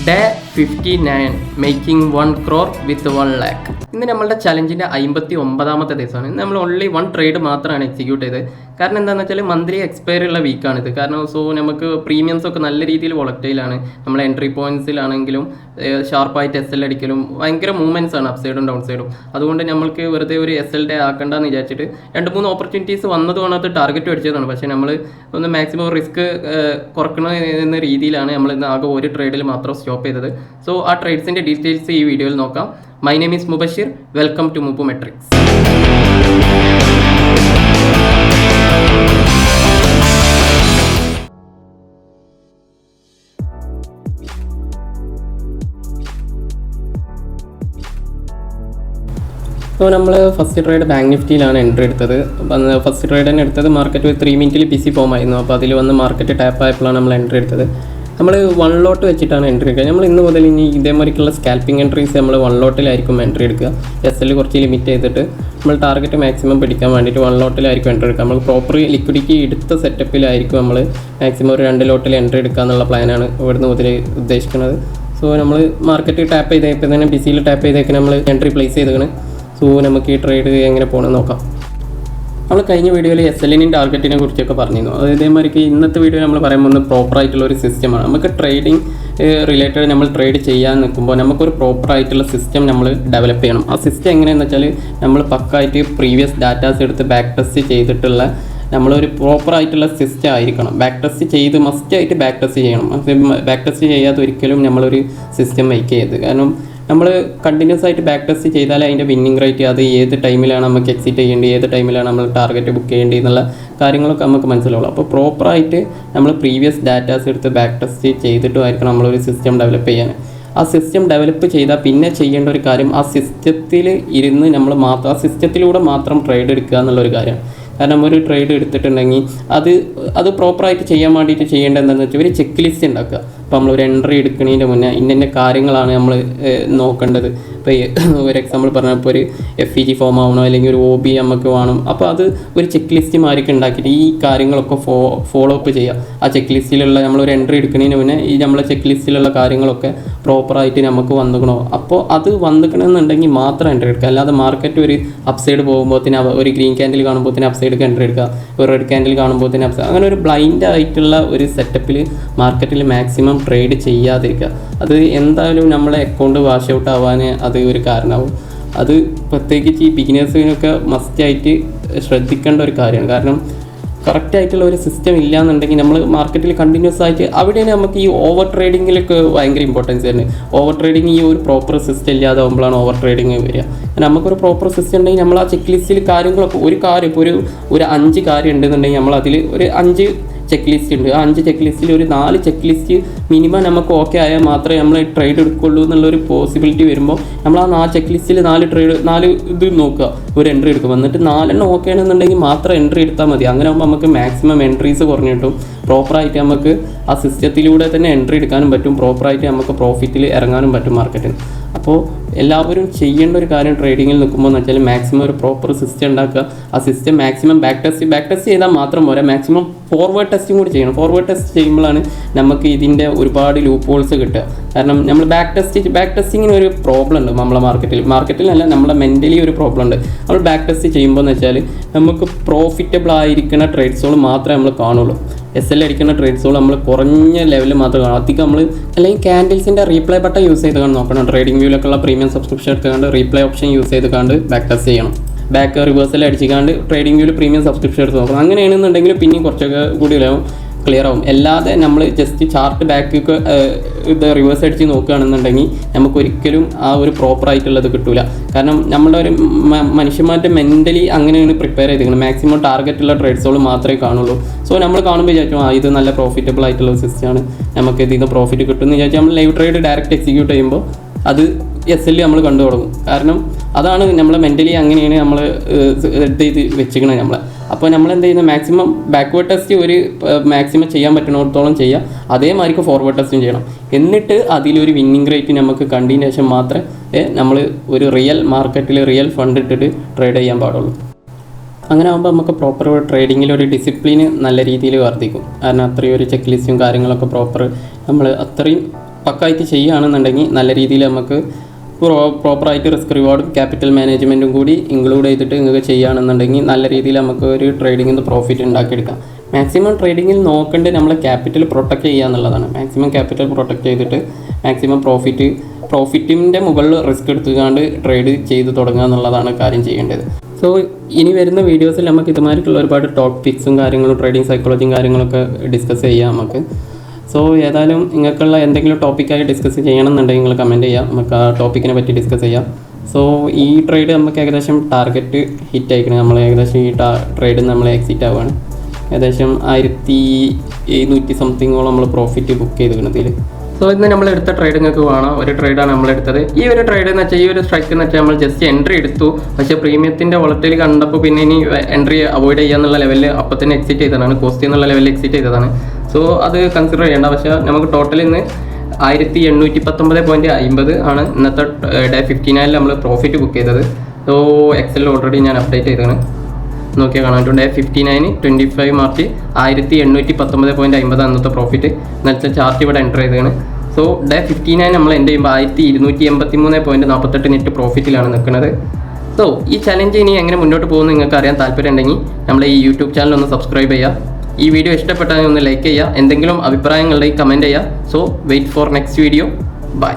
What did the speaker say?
Day 59 making 1 crore വിത്ത് 1 lakh. ഇന്ന് നമ്മളുടെ ചലഞ്ചിൻ്റെ 59ാമത്തെ ദിവസമാണ്. ഇന്ന് നമ്മൾ ഓൺലി 1 ട്രേഡ് മാത്രമാണ് എക്സിക്യൂട്ട് ചെയ്തത്. കാരണം എന്താണെന്ന് വെച്ചാൽ മന്ത്ലി എക്സ്പയറി ഉള്ള വീക്കാണിത്. കാരണം നമുക്ക് പ്രീമിയംസ് ഒക്കെ നല്ല രീതിയിൽ വോളറ്റൈലാണ്. നമ്മൾ എൻട്രി പോയിന്റ്സിലാണെങ്കിലും ഷാർപ്പായിട്ട് SL അടിക്കലും ഭയങ്കര മൂവ്മെൻറ്റ്സ് ആണ് അപ്പ് സൈഡും ഡൗൺ സൈഡും. അതുകൊണ്ട് നമ്മൾക്ക് വെറുതെ ഒരു SL ഡേ ആക്കണ്ടെന്ന് വിചാരിച്ചിട്ട് 2-3 ഓപ്പർച്യൂണിറ്റീസ് വന്നതുകൊണ്ട് അത് ടാർഗറ്റ് അടിച്ചതാണ്. പക്ഷേ നമ്മൾ ഒന്ന് മാക്സിമം റിസ്ക് കുറക്കണം എന്ന രീതിയിലാണ് നമ്മൾ ഇന്ന് ആകെ ഒരു ട്രേഡിൽ മാത്രം സ്റ്റോപ്പ് ചെയ്തത്. സോ ആ ട്രേഡ്സിൻ്റെ ഡീറ്റെയിൽസ് ഈ വീഡിയോയിൽ നോക്കാം. My name is Mubashir. Welcome to Mubu Metrics. അപ്പോൾ നമ്മൾ ഫസ്റ്റ് ട്രേഡ് ബാങ്ക് നിഫ്റ്റിയിലാണ് എൻട്രി എടുത്തത്. ഫസ്റ്റ് ട്രേഡ് തന്നെ എടുത്തത് മാർക്കറ്റ് 3 മിനിറ്റിൽ ബിസി ഫോം ആയിരുന്നു. അപ്പോൾ അതിൽ വന്ന് മാർക്കറ്റ് ടാപ്പ് ആയപ്പോഴാണ് നമ്മൾ എൻട്രി എടുത്തത്. നമ്മൾ 1 ലോട്ട് വെച്ചിട്ടാണ് എൻട്രി എടുക്കുക. നമ്മൾ ഇന്ന് മുതൽ ഇനി ഇതേമാതിരിക്കുള്ള സ്കാൽപ്പിംഗ് എൻട്രീസ് നമ്മൾ 1 ലോട്ടിലായിരിക്കും എൻട്രി എടുക്കുക. SL കുറച്ച് ലിമിറ്റ് ചെയ്തിട്ട് നമ്മൾ ടാർഗറ്റ് മാക്സിമം പിടിക്കാൻ വേണ്ടിയിട്ട് 1 ലോട്ടിലായിരിക്കും എൻട്രി എടുക്കുക. നമ്മൾ പ്രോപ്പർ ലിക്വിഡിറ്റി എടുത്ത സെറ്റപ്പിലായിരിക്കും നമ്മൾ മാക്സിമം ഒരു 2 ലോട്ടിൽ എൻട്രി എടുക്കുക എന്നുള്ള പ്ലാനാണ് ഇവിടുന്ന് മുതൽ ഉദ്ദേശിക്കുന്നത്. സോ നമ്മൾ മാർക്കറ്റ് ടാപ്പ് ചെയ്തേപ്പോൾ തന്നെ ബിസിയിൽ ടാപ്പ് ചെയ്തേക്ക് നമ്മൾ എൻട്രി പ്ലേസ് ചെയ്തേക്കണം. സോ നമുക്ക് ഈ ട്രേഡ് എങ്ങനെ പോകണമെന്ന് നോക്കാം. നമ്മൾ കഴിഞ്ഞ വീഡിയോയിൽ SLനും ടാർഗറ്റിനെ കുറിച്ചൊക്കെ പറഞ്ഞിരുന്നു. അത് ഇതേമാതിരിക്ക് ഇന്നത്തെ വീഡിയോ നമ്മൾ പറയുമ്പോൾ ഒന്ന് പ്രോപ്പറായിട്ടുള്ള ഒരു സിസ്റ്റമാണ്. നമുക്ക് ട്രേഡിംഗ് റിലേറ്റഡ് നമ്മൾ ട്രേഡ് ചെയ്യാൻ നിൽക്കുമ്പോൾ നമുക്കൊരു പ്രോപ്പറായിട്ടുള്ള സിസ്റ്റം നമ്മൾ ഡെവലപ്പ് ചെയ്യണം. ആ സിസ്റ്റം എങ്ങനെയാണെന്ന് വെച്ചാൽ നമ്മൾ പക്കായിട്ട് പ്രീവിയസ് ഡാറ്റാസ് എടുത്ത് ബാക്ക് ടെസ്റ്റ് ചെയ്തിട്ടുള്ള നമ്മളൊരു പ്രോപ്പറായിട്ടുള്ള സിസ്റ്റം ആയിരിക്കണം. ബാക്ക് ടെസ്റ്റ് ചെയ്ത് മസ്റ്റായിട്ട് ബാക്ക് ടെസ്റ്റ് ചെയ്യണം. ബാക്ക് ടെസ്റ്റ് ചെയ്യാതെ ഒരിക്കലും നമ്മളൊരു സിസ്റ്റം മേക്ക് ചെയ്യരുത്. കാരണം നമ്മൾ കണ്ടിന്യൂസ് ആയിട്ട് ബാക്ക് ടെസ്റ്റ് ചെയ്താൽ അതിൻ്റെ വിന്നിങ് റേറ്റ്, അത് ഏത് ടൈമിലാണ് നമുക്ക് എക്സിറ്റ് ചെയ്യേണ്ടത്, ഏത് ടൈമിലാണ് നമ്മൾ ടാർഗറ്റ് ബുക്ക് ചെയ്യേണ്ടത് എന്നുള്ള കാര്യങ്ങളൊക്കെ നമുക്ക് മനസ്സിലാവുള്ളൂ. അപ്പോൾ പ്രോപ്പറായിട്ട് നമ്മൾ പ്രീവിയസ് ഡാറ്റാസ് എടുത്ത് ബാക്ക് ടെസ്റ്റ് ചെയ്തിട്ടുമായിരിക്കണം നമ്മളൊരു സിസ്റ്റം ഡെവലപ്പ് ചെയ്യാൻ. ആ സിസ്റ്റം ഡെവലപ്പ് ചെയ്താൽ പിന്നെ ചെയ്യേണ്ട ഒരു കാര്യം ആ സിസ്റ്റത്തിൽ ഇരുന്ന് നമ്മൾ ആ സിസ്റ്റത്തിലൂടെ മാത്രം ട്രേഡ് എടുക്കുക എന്നുള്ളൊരു കാര്യമാണ്. കാരണം ഒരു ട്രേഡ് എടുത്തിട്ടുണ്ടെങ്കിൽ അത് പ്രോപ്പറായിട്ട് ചെയ്യാൻ വേണ്ടിയിട്ട് ചെയ്യേണ്ടത് എന്താണെന്ന് വെച്ചാൽ ഒരു ചെക്ക് ലിസ്റ്റ് ഉണ്ടാക്കുക. അപ്പോൾ നമ്മളൊരു എൻട്രി എടുക്കുന്നതിൻ്റെ മുന്നേ ഇന്ന കാര്യങ്ങളാണ് നമ്മൾ നോക്കേണ്ടത്. ഇപ്പോൾ ഒരു എക്സാമ്പിൾ പറഞ്ഞപ്പോൾ ഒരു FEG ഫോം ആവണോ അല്ലെങ്കിൽ ഒരു OB നമുക്ക് വേണം. അപ്പോൾ അത് ഒരു ചെക്ക് ലിസ്റ്റ് മാതിരിക്ക് ഉണ്ടാക്കിയിട്ട് ഈ കാര്യങ്ങളൊക്കെ ഫോളോ അപ്പ് ചെയ്യുക. ആ ചെക്ക് ലിസ്റ്റിലുള്ള നമ്മളൊരു എൻട്രി എടുക്കുന്നതിന് മുന്നേ ഈ നമ്മളെ ചെക്ക് ലിസ്റ്റിലുള്ള കാര്യങ്ങളൊക്കെ പ്രോപ്പറായിട്ട് നമുക്ക് വന്നിക്കണോ. അപ്പോൾ അത് വന്നിക്കണമെന്നുണ്ടെങ്കിൽ മാത്രം എൻട്രി എടുക്കുക. അല്ലാതെ മാർക്കറ്റ് ഒരു അപ്സൈഡ് പോകുമ്പോഴത്തേന് ഒരു ഗ്രീൻ ക്യാൻഡിൽ കാണുമ്പോഴത്തേന് അപ്സൈഡ് എൻട്രി എടുക്കുക, ഒരു റെഡ് ക്യാൻഡിൽ കാണുമ്പോഴത്തേന് അപ്സൈഡ്, അങ്ങനെ ഒരു ബ്ലൈൻഡ് ആയിട്ടുള്ള ഒരു സെറ്റപ്പിൽ മാർക്കറ്റിൽ മാക്സിമം ട്രേഡ് ചെയ്യാതിരിക്കുക. അത് എന്തായാലും നമ്മളെ അക്കൗണ്ട് വാഷ് ഔട്ട് ആവാൻ അത് ഒരു കാരണമാവും. അത് പ്രത്യേകിച്ച് ഈ ബിഗിനേഴ്സിനൊക്കെ മസ്റ്റായിട്ട് ശ്രദ്ധിക്കേണ്ട ഒരു കാര്യമാണ്. കാരണം കറക്റ്റായിട്ടുള്ള ഒരു സിസ്റ്റം ഇല്ല എന്നുണ്ടെങ്കിൽ നമ്മൾ മാർക്കറ്റിൽ കണ്ടിന്യൂസ് ആയിട്ട് അവിടെയാണ് നമുക്ക് ഈ ഓവർ ട്രേഡിങ്ങിലൊക്കെ ഭയങ്കര ഇമ്പോർട്ടൻസ് വരുന്നത്. ഓവർ ട്രേഡിങ് ഈ ഒരു പ്രോപ്പർ സിസ്റ്റം ഇല്ലാതെ ആകുമ്പോഴാണ് ഓവർ ട്രേഡിങ് വരിക. നമുക്കൊരു പ്രോപ്പർ സിസ്റ്റം ഉണ്ടെങ്കിൽ നമ്മൾ ആ ചെക്ക് ലിസ്റ്റിൽ കാര്യങ്ങളൊക്കെ ഒരു കാര്യം ഇപ്പോൾ ഒരു 5 കാര്യം ഉണ്ടെന്നുണ്ടെങ്കിൽ നമ്മളതിൽ ഒരു 5 ചെക്ക് ലിസ്റ്റ് ഉണ്ട്. ആ 5 ചെക്ക് ലിസ്റ്റിൽ ഒരു 4 ചെക്ക് ലിസ്റ്റ് മിനിമം നമുക്ക് ഓക്കെ ആയാൽ മാത്രമേ നമ്മൾ ട്രേഡ് എടുക്കുള്ളൂ എന്നുള്ളൊരു പോസിബിലിറ്റി വരുമ്പോൾ നമ്മൾ ആ ചെക്ക് ലിസ്റ്റിൽ 4 ഇത് നോക്കുക, ഒരു എൻട്രി എടുക്കും. എന്നിട്ട് 4 ഓക്കെ ആണെന്നുണ്ടെങ്കിൽ മാത്രം എൻട്രി എടുത്താൽ മതി. അങ്ങനെ ആകുമ്പോൾ നമുക്ക് മാക്സിമം എൻട്രീസ് കുറഞ്ഞു കിട്ടും. പ്രോപ്പറായിട്ട് നമുക്ക് ആ സിസ്റ്റത്തിലൂടെ തന്നെ എൻട്രി എടുക്കാനും പറ്റും. പ്രോപ്പറായിട്ട് നമുക്ക് പ്രോഫിറ്റിൽ ഇറങ്ങാനും പറ്റും മാർക്കറ്റിൽ. അപ്പോൾ എല്ലാവരും ചെയ്യേണ്ട ഒരു കാര്യം ട്രേഡിങ്ങിൽ നിൽക്കുമ്പോൾ എന്ന് വെച്ചാൽ മാക്സിമം ഒരു പ്രോപ്പർ സിസ്റ്റം ഉണ്ടാക്കുക. ആ സിസ്റ്റം മാക്സിമം ബാക്ക് ടെസ്റ്റ് ചെയ്താൽ മാത്രം പോരാ, മാക്സിമം ഫോർവേഡ് ടെസ്റ്റും കൂടി ചെയ്യണം. ഫോർവേഡ് ടെസ്റ്റ് ചെയ്യുമ്പോഴാണ് നമുക്ക് ഇതിൻ്റെ ഒരുപാട് ലൂപ്പ് ഹോൾസ് കിട്ടുക. കാരണം നമ്മൾ ബാക്ക് ടെസ്റ്റിങ്ങിന് ഒരു പ്രോബ്ലം ഉണ്ട് നമ്മളെ മാർക്കറ്റിലല്ല, നമ്മളെ മെൻ്റലി ഒരു പ്രോബ്ലം ഉണ്ട്. നമ്മൾ ബാക്ക് ടെസ്റ്റ് ചെയ്യുമ്പോൾ എന്ന് വെച്ചാൽ നമുക്ക് പ്രോഫിറ്റബിൾ ആയിരിക്കുന്ന ട്രേഡ്സുകൾ മാത്രമേ നമ്മൾ കാണുള്ളൂ. SL അടിക്കുന്ന ട്രേഡ്സുകൾ നമ്മൾ കുറഞ്ഞ ലെവലിൽ മാത്രമേ കാണും. അധികം നമ്മൾ അല്ലെങ്കിൽ ക്യാൻഡിൽസിൻ്റെ റീപ്ലൈ ബട്ടൺ യൂസ് ചെയ്ത് കണ്ട് നോക്കണം. ട്രേഡിംഗ് വ്യൂലൊക്കെയുള്ള പ്രീമിയം സബ്സ്ക്രിപ്ഷൻ എടുത്തുകൊണ്ട് റീപ്ലൈ ഓപ്ഷൻ യൂസ് ചെയ്ത് കണ്ട് ബാക്ക് ടെസ്റ്റ് ചെയ്യണം. ബാക്ക് റിവേഴ്സൽ അടിച്ചുകൊണ്ട് ട്രേഡിംഗ് വ്യൂവിൽ പ്രീമിയം സബ്സ്ക്രിപ്ഷൻ എടുത്ത് നോക്കണം. അങ്ങനെയാണെന്നുണ്ടെങ്കിൽ പിന്നെയും കുറച്ചൊക്കെ കൂടി ക്ലിയർ ആവും. അല്ലാതെ നമ്മൾ ജസ്റ്റ് ചാർട്ട് ബാക്കൊക്കെ ഇത് റിവേഴ്സ് അടിച്ച് നോക്കുകയാണെന്നുണ്ടെങ്കിൽ നമുക്കൊരിക്കലും ആ ഒരു പ്രോപ്പറായിട്ടുള്ളത് കിട്ടില്ല. കാരണം നമ്മുടെ ഒരു മനുഷ്യന്മാരുടെ മെൻ്റലി അങ്ങനെയാണ് പ്രിപ്പയർ ചെയ്തിരിക്കുന്നത്. മാക്സിമം ടാർഗറ്റുള്ള ട്രേഡ്സുകൾ മാത്രമേ കാണുള്ളൂ. സോ നമ്മൾ കാണുമ്പോൾ വിചാരിച്ചു ഇത് നല്ല പ്രോഫിറ്റബിൾ ആയിട്ടുള്ള സിസ്റ്റമാണ്, നമുക്ക് ഇതിൽ നിന്ന് പ്രോഫിറ്റ് കിട്ടുമെന്ന് വിചാരിച്ചാൽ നമ്മൾ ലൈവ് ട്രേഡ് ഡയറക്റ്റ് എക്സിക്യൂട്ട് ചെയ്യുമ്പോൾ അത് SL നമ്മൾ കണ്ടു തുടങ്ങും. കാരണം അതാണ് നമ്മളെ മെൻ്റലി അങ്ങനെയാണ് നമ്മൾ ഇത് വെച്ചിരിക്കുന്നത് നമ്മളെ. അപ്പോൾ നമ്മൾ എന്ത് ചെയ്യുന്നത്, മാക്സിമം ബാക്ക്വേർഡ് ടെസ്റ്റ് ഒരു മാക്സിമം ചെയ്യാൻ പറ്റുന്നിടത്തോളം ചെയ്യുക. അതേമാതിരിക്ക് ഫോർവേഡ് ടെസ്റ്റും ചെയ്യണം. എന്നിട്ട് അതിലൊരു വിന്നിങ് റേറ്റ് നമുക്ക് കണ്ടതിന് ശേഷം മാത്രമേ നമ്മൾ ഒരു റിയൽ മാർക്കറ്റിൽ റിയൽ ഫണ്ട് ഇട്ടിട്ട് ട്രേഡ് ചെയ്യാൻ പാടുള്ളൂ. അങ്ങനെ ആകുമ്പോൾ നമുക്ക് പ്രോപ്പർ ട്രേഡിങ്ങിലൊരു ഡിസിപ്ലിന് നല്ല രീതിയിൽ വർദ്ധിക്കും. കാരണം അത്രയും ഒരു ചെക്ക് ലിസ്റ്റും കാര്യങ്ങളൊക്കെ പ്രോപ്പർ നമ്മൾ അത്രയും പക്കായിട്ട് ചെയ്യുകയാണെന്നുണ്ടെങ്കിൽ നല്ല രീതിയിൽ നമുക്ക് പ്രോപ്പറായിട്ട് റിസ്ക് റിവാർഡും ക്യാപിറ്റൽ മാനേജ്മെൻറ്റും കൂടി ഇൻക്ലൂഡ് ചെയ്തിട്ട് നിങ്ങൾക്ക് ചെയ്യുകയാണെന്നുണ്ടെങ്കിൽ നല്ല രീതിയിൽ നമുക്ക് ഒരു ട്രേഡിങ്ങിൽ നിന്ന് പ്രോഫിറ്റ് ഉണ്ടാക്കിയെടുക്കാം. മാക്സിമം ട്രേഡിങ്ങിൽ നോക്കേണ്ടത് നമ്മൾ ക്യാപിറ്റൽ പ്രൊട്ടക്റ്റ് ചെയ്യുക എന്നുള്ളതാണ്. മാക്സിമം ക്യാപിറ്റൽ പ്രൊട്ടക്റ്റ് ചെയ്തിട്ട് മാക്സിമം പ്രോഫിറ്റിൻ്റെ മുകളിൽ റിസ്ക് എടുത്തുകൊണ്ട് ട്രേഡ് ചെയ്ത് തുടങ്ങുക എന്നുള്ളതാണ് കാര്യം ചെയ്യേണ്ടത്. സോ ഇനി വരുന്ന വീഡിയോസിൽ നമുക്ക് ഇതുമാതിരിക്കുള്ള ഒരുപാട് ടോപ്പിക്സും കാര്യങ്ങളും ട്രേഡിംഗ് സൈക്കോളജിയും കാര്യങ്ങളൊക്കെ ഡിസ്കസ് ചെയ്യാം നമുക്ക്. സോ ഏതായാലും നിങ്ങൾക്കുള്ള എന്തെങ്കിലും ടോപ്പിക്കായി ഡിസ്കസ് ചെയ്യണമെന്നുണ്ടെങ്കിൽ നിങ്ങൾ കമൻറ്റ് ചെയ്യാം, നമുക്ക് ആ ടോപ്പിക്കിനെ പറ്റി ഡിസ്കസ് ചെയ്യാം. സോ ഈ ട്രേഡ് നമുക്ക് ഏകദേശം ടാർഗറ്റ് ഹിറ്റ് ആയിക്കണം. നമ്മൾ ഏകദേശം ഈ ട്രേഡ് നമ്മൾ എക്സിറ്റ് ആവുകയാണ്. ഏകദേശം 1700 സംതിങ്ങോളം നമ്മൾ പ്രോഫിറ്റ് ബുക്ക് ചെയ്തിരിക്കുന്നതിൽ. സോ ഇന്ന് നമ്മൾ എടുത്ത ട്രേഡ് നിങ്ങൾക്ക് വേണം. ഒരു ട്രേഡാണ് നമ്മൾ എടുത്തത്. ഈ ഒരു ട്രേഡ് എന്ന് വെച്ചാൽ ഈ ഒരു സ്ട്രൈക്ക് എന്ന് വെച്ചാൽ നമ്മൾ ജസ്റ്റ് എൻട്രി എടുത്തു. പക്ഷേ പ്രീമിയത്തിൻ്റെ വോളറ്റിൽ കണ്ടപ്പോൾ പിന്നെ ഇനി എൻട്രി അവോയ്ഡ് ചെയ്യാന്നുള്ള ലെവലിൽ അപ്പം തന്നെ എക്സിറ്റ് ചെയ്തതാണ്. കോസ്റ്റ് എന്നുള്ള ലെവലിൽ എക്സിറ്റ് ചെയ്തതാണ്. സോ അത് കൺസിഡർ ചെയ്യേണ്ട. പക്ഷേ നമുക്ക് ടോട്ടൽ ഇന്ന് 1819.50 ആണ് ഇന്നത്തെ ഡേ 59 നമ്മൾ പ്രോഫിറ്റ് ബുക്ക് ചെയ്തത്. സോ എക്സലിൽ ഓൾറെഡി ഞാൻ അപ്ഡേറ്റ് ചെയ്തതാണ്, നോക്കിയാൽ കാണാൻ പറ്റും. ഡേ 59 25 മാർച്ച് 1819.50 അന്നത്തെ പ്രോഫിറ്റ്. ഇന്നത്തെ ചാർട്ട് ഇവിടെ എൻ്റർ ചെയ്തതാണ്. സോ ഡേ 59 നമ്മൾ എൻ്റെ ചെയ്യുമ്പോൾ 1283.48 നെറ്റ് പ്രോഫിറ്റിലാണ് നിൽക്കുന്നത്. സോ ഈ ചലഞ്ച് ഇനി എങ്ങനെ മുന്നോട്ട് പോകുമെന്ന് നിങ്ങൾക്ക് അറിയാൻ താല്പര്യം ഉണ്ടെങ്കിൽ നമ്മളെ ഈ യൂട്യൂബ് ചാനൽ ഒന്ന് സബ്സ്ക്രൈബ് ചെയ്യുക. ഈ വീഡിയോ ഇഷ്ടപ്പെട്ടാൽ ഒന്ന് ലൈക്ക് ചെയ്യുക. എന്തെങ്കിലും അഭിപ്രായങ്ങളുണ്ടെങ്കിൽ കമൻറ്റ് ചെയ്യുക. So wait for next video. By.